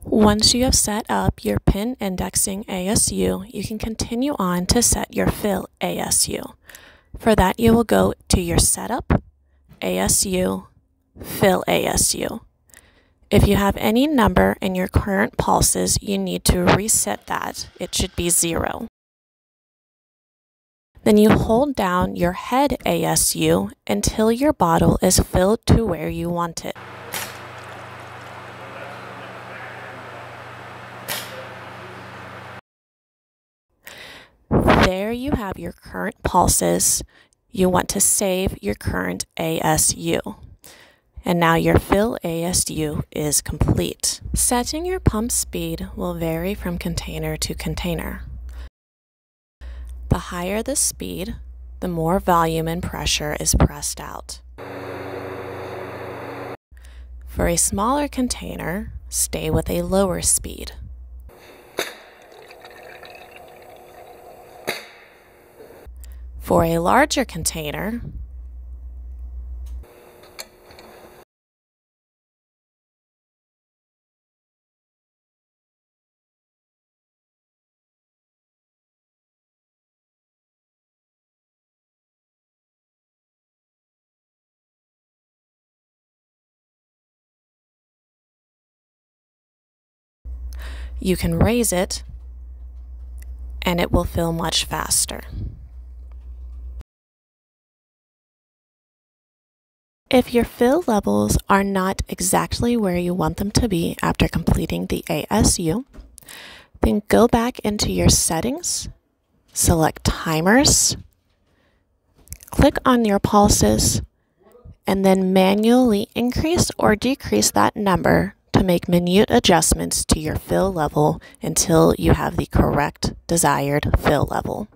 Once you have set up your pin indexing ASU, you can continue on to set your fill ASU. For that, you will go to your Setup, ASU, Fill ASU. If you have any number in your current pulses, you need to reset that. It should be 0. Then you hold down your head ASU until your bottle is filled to where you want it. There you have your current pulses. You want to save your current ASU. And now your fill ASU is complete. Setting your pump speed will vary from container to container. The higher the speed, the more volume and pressure is pressed out. For a smaller container, stay with a lower speed. For a larger container, you can raise it and it will fill much faster. If your fill levels are not exactly where you want them to be after completing the ASU, then go back into your settings, select timers, click on your pulses, and then manually increase or decrease that number to make minute adjustments to your fill level until you have the correct desired fill level.